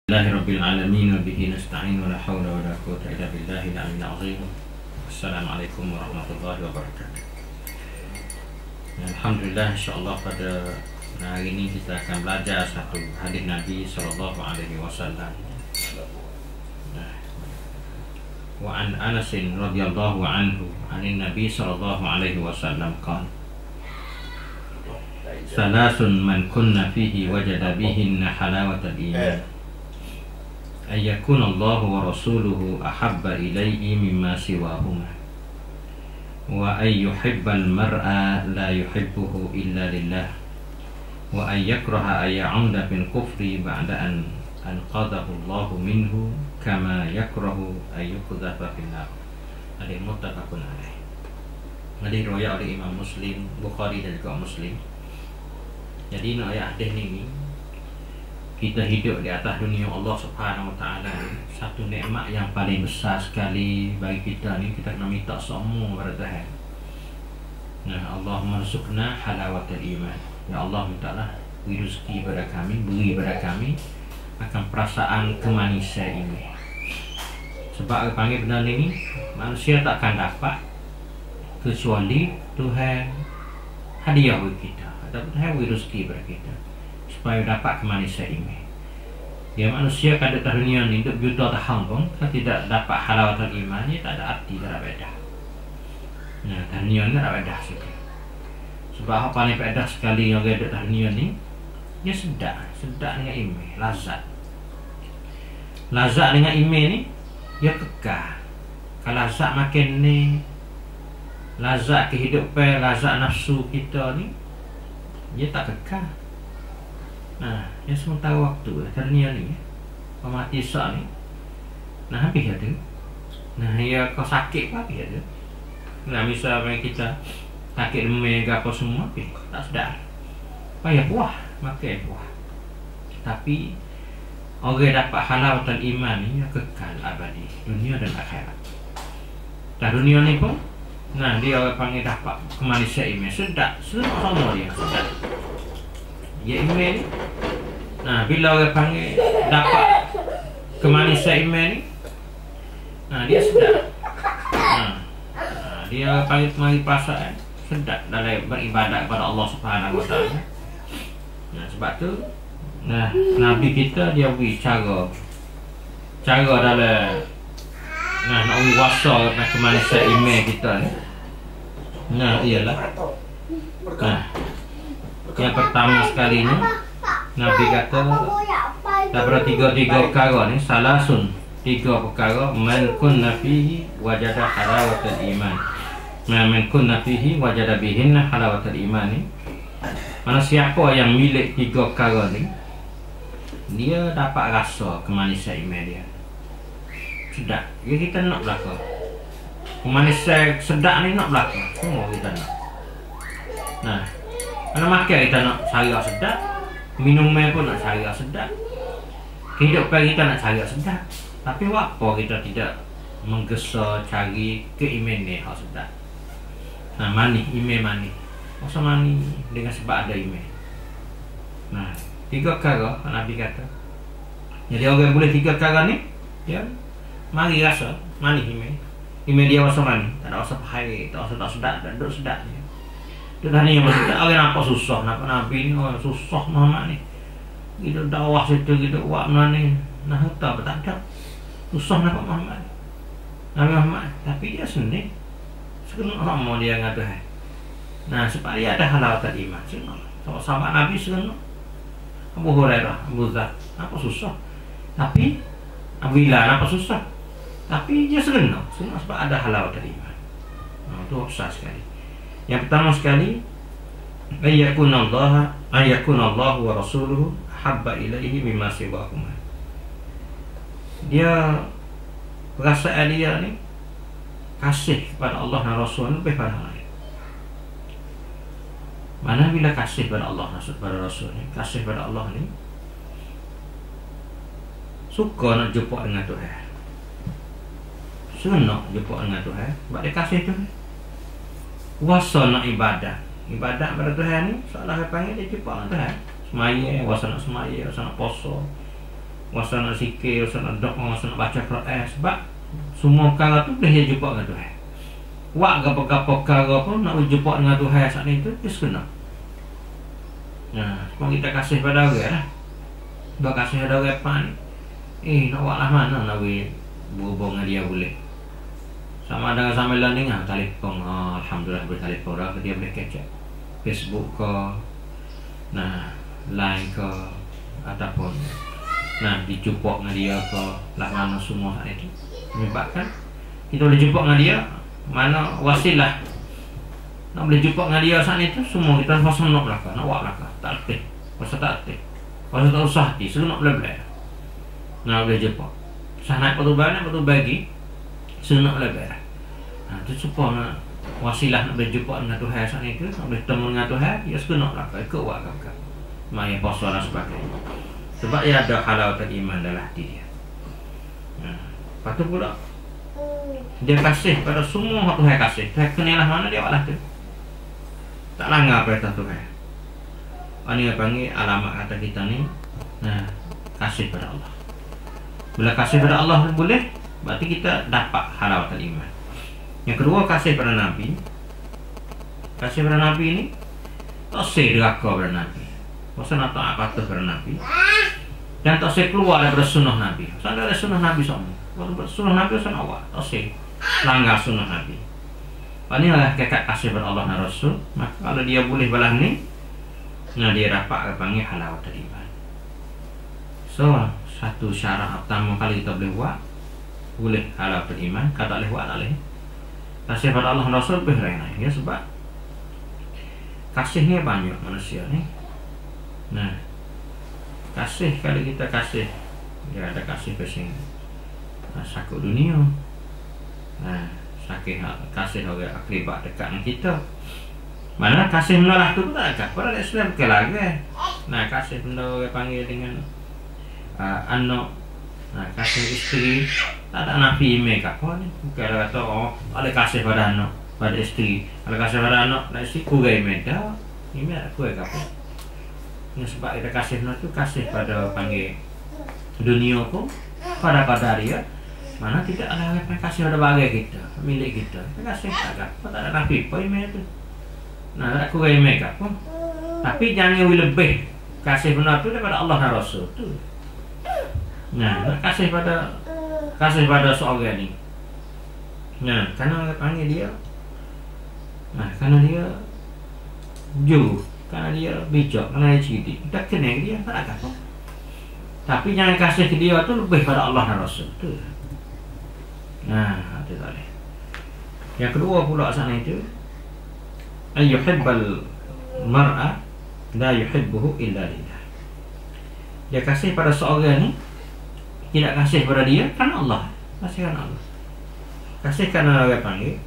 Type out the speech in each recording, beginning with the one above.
Rabbil alamin wa bihi nasta'in wa la haula wa la quwwata illa billahil aliyyil azim. Assalamualaikum warahmatullahi wabarakatuh. Alhamdulillah, insyaallah pada hari ini kita akan belajar satu hadis Nabi sallallahu alaihi wasallam. Wa an Anas radhiyallahu anhu anin Nabi sallallahu alaihi wasallam qala Salasun man kunna fihi wajada bihinna halawatal iman ayyakuna Allah wa rasuluhu ahabba ilayhi mimma siwahuma wa ayyuhibbal mar'a la yuhibbuhu illa lillah wa ayyakraha ayya'uda fil kufri ba'da an anqadahu Allah minhu kama yakrahu ayyukudhafa fil nar. Hadis muttafaqun alaih. Hadis riwayat oleh Imam Muslim, Bukhari dan juga Muslim. Jadi ayat hadis ini, kita hidup di atas dunia Allah Subhanahu wa taala, satu nikmat yang paling besar sekali bagi kita ni. Kita kena minta semua kepada Tuhan. Nah, Allahumma rzuqna halawatal iman. Ya Allah, mintalah beri rezeki pada kami, beri pada kami akan perasaan kemanisan ini. Sebab panggil benda ini manusia takkan dapat kecuali Tuhan hadiah bagi kita, ataupun Tuhan beri rezeki pada kita supaya dapat kemanisan ini. Ya, manusia kada atas dunia ni hidup juta tahun pun kalau tidak dapat halawatul iman, dia tak ada arti, tak ada faedah. Nah, dunia ni tak ada faedah sikit. Sebab apa paling faedah sekali yang ada atas dunia ni, dia sedap dengan iman, lazat. Lazat dengan iman ni dia kekal. Kalau lazat makin ni, lazat kehidupan, lazat nafsu kita ni, dia tak kekal. Nah, yang sementara waktu dunia ni, mati sak ni, nah habis ada. Nah, ya kau sakit pun habis ada. Nah, misalnya kita sakit demam ke apa semua, habis tak sedar. Payah buah, makan buah. Tapi orang dapat halawatul iman ni kekal abadi, dunia dan akhirat. Dah dunia ni pun, nah dia orang panggil dapat kemanisan iman, sedap semua dia sedap. Ya iman ni, nah bila orang panggil dapat kemanisan iman ni, nah dia sedap. Dia panggil kemanisan perasaan sedap dalam beribadat kepada Allah Subhanahu wa taala. Nah, sebab tu, nah Nabi kita dia beri cara dalam nak beri wasa tentang kemanisan iman kita ni. Nah, ialah yang pertama sekalinya Nabi kata daripada tiga perkara ni, salasun, tiga perkara, man kunna fihi wajada halawatul iman. Man kunna fihi wajada bihinna halawatul iman ni, mana siapa yang milik tiga perkara ni, dia dapat rasa kemanisan iman dia. Sedap. Ya, kita nak belaka kemanisan sedap ni, nak belaka semua kita nak. Nah, mana makan kita nak cari sedap, minuman pun nak cari sedap, kehidupan kita nak cari sedap. Tapi apa kita tidak menggesa cari keimanan yang sedap. Nah, manis, iman manis. Masa manis dengan sebab ada iman. Nah, tiga perkara Nabi kata. Jadi orang boleh tiga perkara ni, ya, mari rasa manis iman. Iman dia rasa manis, tak ada rasa pahit, tak rasa tak sedap, tak duduk sedap dia. Itu dah ni yang maksudnya orang nampak susah, nampak Nabi ni orang susah Muhammad ni. Kita dakwah situ, kita buat mana ni, nah tak ada. Susah nampak Muhammad. Nabi Muhammad, tapi dia sendiri. Sekenal sama dia dengan Tuhan. Nah, supaya ada halawatul iman. Sama Nabi sekenal. Abu Hurairah, Abu Dzar, apa susah. Tapi Abu Hilal apa susah. Tapi dia sekenal sebab ada halawatul iman. Nah, itu besar sekali. Yang pertama sekali, ayyakuna Allah wa rasuluhu habba ilaihi mimma siwahuma. Dia perasaan dia ni kasih kepada Allah dan Rasul lebih pada lain. Mana bila kasih pada Allah pada Rasul ni, kasih pada Allah ni, suka nak jumpa dengan Tuhan, senang jumpa dengan Tuhan, sebab dia kasih Tuhan. Kuasa nak ibadat pada Tuhan ni, seolah panggil dia jumpa dengan Tuhan. Semaya, wasa nak semaya, wasa nak poso. Wasa nak sikir, wasa nak doa, wasa nak baca Quran. Sebab semua perkara tu boleh dia jumpa dengan Tuhan. Wak apa-apa perkara pun nak berjumpa dengan Tuhan saat ni tu, dia sekena. Nah, kalau kita kasih pada orang lah. Kalau kasih pada orang apa ni, nak buat lah mana nak berhubung dengan dia boleh. Sama dengan sambil landing lah, telefon. Alhamdulillah boleh telefon dah, dia boleh kecek Facebook ke, nah, Line ke, ataupun nah, dijumpa dengan dia ke, lah mana semua saat itu. Menyebabkan kita boleh jumpa dengan dia, mana wasilah nak boleh jumpa dengan dia saat itu, semua kita rasa nak belakang, nak buat belakang, tak letih, rasa tak letih, rasa tak usah hati, semua nak boleh nah boleh jumpa. Sah naik betul bagi semua nak boleh. Nah, itu supaya wasilah nak boleh jumpa dengan Tuhan saat itu, nak boleh temu dengan Tuhan, dia semua nak belakang, ikut buat belakang, maya puasa dan sebagainya. Sebab dia ada halawatul iman dalam hati dia. Lepas tu pula dia kasih pada semua Tuhan kasih. Tuhan kenalah mana dia walah tu. Tak langgar perintah Tuhan. Ini panggil alamat kata kita ni. Nah, kasih pada Allah. Bila kasih pada Allah boleh, berarti kita dapat halawatul iman. Yang kedua, kasih pada Nabi. Kasih pada Nabi ini tak sih deraka pada Nabi. Masa nak taat patuh pada Nabi. Dan tak sih keluar daripada sunnah Nabi. Sampai ada sunnah Nabi semua. Kalau sunnah Nabi sana awak, tak sih langgar sunnah Nabi. Inilah kekat kasih pada Allah dan Rasul. Maka kalau dia boleh balas ni, nah dia dapat panggil halawatul iman. So, satu syarat pertama kali kita boleh buat, boleh halawatul iman. Kalau tak boleh buat, tak boleh. Kasih pada Allah dan Rasul lebih lain. Ya, sebab kasihnya banyak manusia ni. Nah, kasih kalau kita kasih, dia ada kasih pesing sakut dunia. Nah, kasih orang akribat dekat dengan kita. Mana kasih benda tu pun tak dekat. Pada Islam bukan lagi. Nah, kasih benda orang panggil dengan anak. Nah, kasih isteri tak ada nafi email kat apa ni. Bukan ada kata ada kasih pada anak, pada isteri. Ada kasih pada anak, nak isteri kurang email dah. Email tak kurang apa. Sebab kita kasih benda tu kasih pada panggil dunia pun pada dia. Mana tidak ada yang kasih pada bagai kita, milik kita. Kita kasih tak ada nafi apa email tu. Nah, tak kurang email kat pun. Tapi jangan lebih kasih benda tu daripada Allah dan Rasul tu. Nah, nak kasih pada seorang ni. Nah, kerana panggil dia. Nah, kerana dia jauh, kerana dia bijak, kerana dia cerdik. Kita kenal dia, tak ada apa. Tapi jangan kasih ke dia tu lebih pada Allah dan Rasul tu. Nah, itu tadi. Yang kedua pula sana itu, ayyuhibbal mar'a la yuhibbuhu illa lillah. Dia kasih pada seorang ni, tidak kasih pada dia kerana Allah. Kasih kerana Allah. Kasih kerana orang panggil.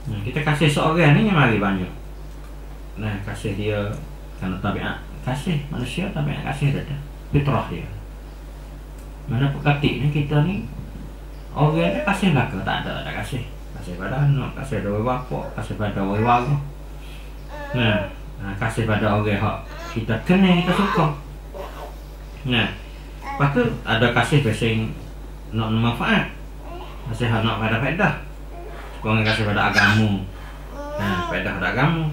Nah, kita kasih seorang ni yang mari banyak. Nah, kasih dia kerana tabiat. Kasih manusia tabiat kasih ada. Fitrah dia. Mana pekatik ni kita ni orang ni kasih lah ke? Tak ada kasih. Kasih pada anak, kasih pada orang bapak, kasih pada orang warga. Nah, kasih pada orang yang kita kenal, kita suka. Nah, lepas tu ada kasih pasal nak manfaat. Kasih nak pada faedah. Kau kasih pada agama. Nah, faedah pada agama.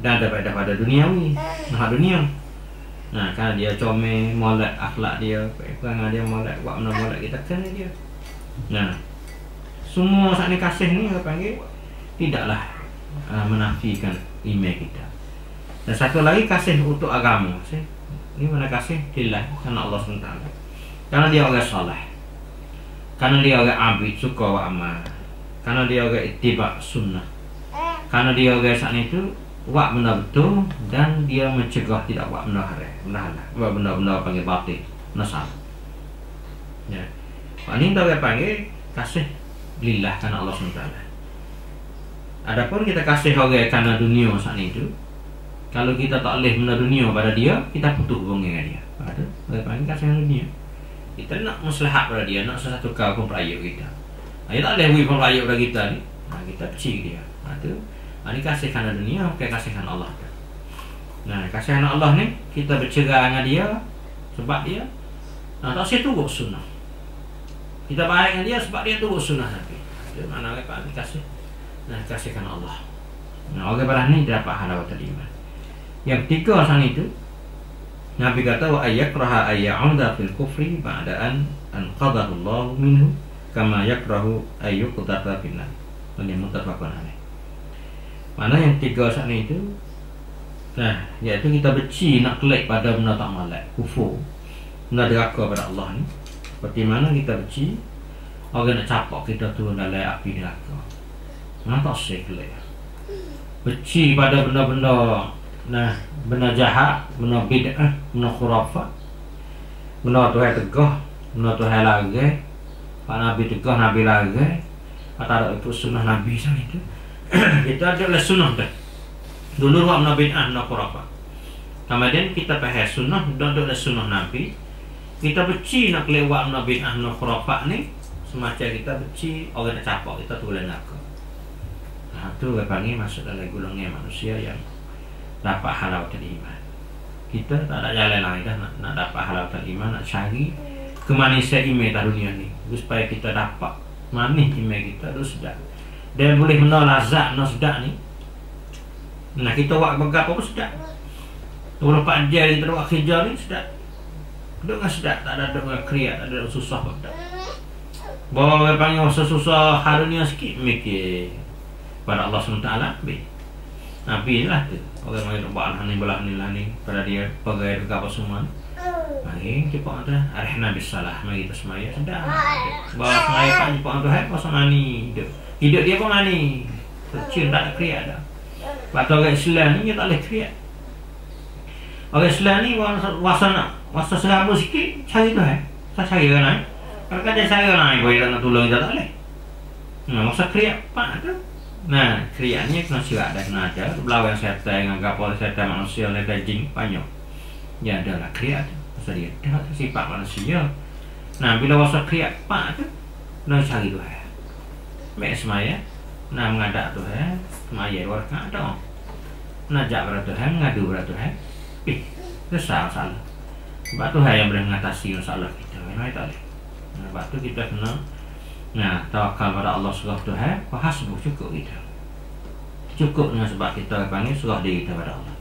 Dan ada faedah pada duniawi. Nah, dunia. Nah, kan dia comel, molek akhlak dia, perangai dia molek, buat benda molek, kita kenal dia. Nah, semua saat ni kasih ni apa panggil tidaklah menafikan iman kita. Dan satu lagi kasih untuk agama. Ini mana kasih lillah kerana Allah SWT. Karena dia orang soleh. Karena dia orang abid suka wa amal. Karena dia orang ittiba sunnah. Karena dia orang saat itu buat benda betul dan dia mencegah tidak buat benda haram, benda halal, buat benda-benda panggil batil, nasab. Ya. Ini kita panggil kasih lillah kerana Allah SWT. Adapun kita kasih orang kerana dunia saat itu, kalau kita tak boleh benda dunia pada dia, kita putus hubungan dengan dia. Ada kita panggil kasih dunia. Kita nak maslahat pada dia, nak sesuatu kau pun perayuk kita. Dia tak boleh beri perayuk pada kita ni. Kita kecil dia. Itu. Ini kasih kerana dunia, bukan kasih kerana Allah. Nah, kasih kerana Allah ni kita bercerai dengan dia sebab dia Nah, tak saya turut sunnah. Kita baik dengan dia sebab dia turut sunnah Nabi. Itu mana lepas dikasih. Nah, kasihkan Allah. Nah, orang berani dapat halawatul iman. Yang ketiga sang itu Nabi kata wa ayyakraha ayya'uda fil kufri ba'da an qadahu Allah minhu kama yakrahu ayyuqdata fil nar. Ini muttafaqun alaih. Mana yang ketiga sang itu? Nah, iaitu kita benci nak kelak pada benda tak malak, kufur. Benda deraka pada Allah ni. Seperti mana kita benci orang nak capak kita turun dalam api neraka. Mana tak sekali. Benci pada benda-benda, nah, benda jahat, benda bid'ah, benda khurafat, benda Tuhan tegah, benda Tuhan lagi, Pak Nabi tegah, Nabi lagi, atau itu sunnah Nabi sana itu. Kita adalah sunnah dah. Dulu buat benda bid'ah, benda khurafat. Kemudian kita pakai sunnah, dan adalah sunnah Nabi. Kita benci nak lewat benda bid'ah, benda khurafat ni, semacam kita benci orang nak capak kita turun neraka. Nah, itu panggil masuk dalam golongan manusia yang dapat halawatul iman. Kita tak ada jalan lain dah nak dapat halawatul iman, nak cari kemanisan iman dah dunia ni. Supaya kita dapat manis iman kita tu sedap. Dan boleh benda lazat, benda sedap ni. Nah, kita buat berapa pun sedap. 24 jam kita buat kerja ni sedap. Dengan sedap, tak ada dengan kriak, tak ada susah pun tak. Bawa panggil susah harunya sikit mikir pada Allah SWT Nabi lah tu. Orang yang buat belah ni pada dia pakai apa semua. Mari cepat tu arihna bisalah, mari kita semaya sedap. Bawa semaya pak cepat tu hai pasal mani hidup dia pun mani. Kecil tak ada kriak dah. Waktu orang Islam ni dia tak boleh kriak. Orang Islam ni wasa serabu sikit cari tu hai. Saya cari kan hai. Kalau kan dia cari kan hai, boleh nak tolong dia tak boleh. Nah, masa kriak pak tu. Nah, kriaknya kena sirat dah kena ajar. Berlawan setan dengan kapal setan manusia oleh jin banyak. Ya adalah kriak tu. Pasal dia dah sifat manusia. Nah, bila wasa kriak pak tu, nak cari tu hai. Mek semaya. Nah, mengadak tu hai. Semaya luar kat tu. Najak pada tu hai, mengadu pada tu hai. Besar salah. Sebab tu hai yang boleh mengatasi masalah kita. Memang tak boleh. Nah, sebab tu kita kena tawakal pada Allah SWT Tuhan, hasbuh cukup kita. Cukup dengan sebab kita panggil surah diri kita pada Allah.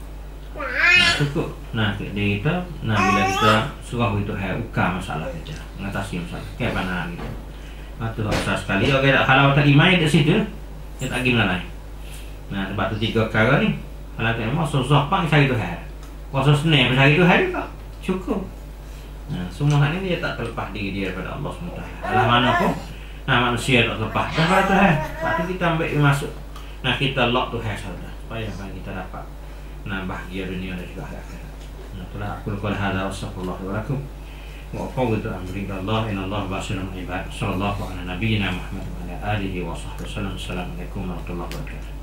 Nah, cukup. Nah, diri kita, bila kita surah itu ukar masalah kita, mengatasi masalah. Kayak mana gitu. Itu besar sekali. Okey, halawatul iman di situ. Dia tak gimana lain. Nah, sebab tu 3 perkara ni. Halawatul iman susah pang cari Tuhan. Puasa Senin cari Tuhan tak cukup. Nah, semua hal ini dia tak terlepas diri dia daripada Allah SWT. Alah mana pun. Nah, manusia tak terlepas daripada Tuhan. Lepas tu kita ambil masuk. Nah, kita lock Tuhan saudara. Supaya kita dapat bahagia dunia dan juga akhirat. Nah, itulah aku qul hadza wa sallallahu alaihi wa sallam. Wa qawlu amri Allah inna Allah basirun ibad. Sallallahu ala nabiyyina Muhammad wa ala alihi wa sahbihi wasallam. Assalamualaikum warahmatullahi wabarakatuh.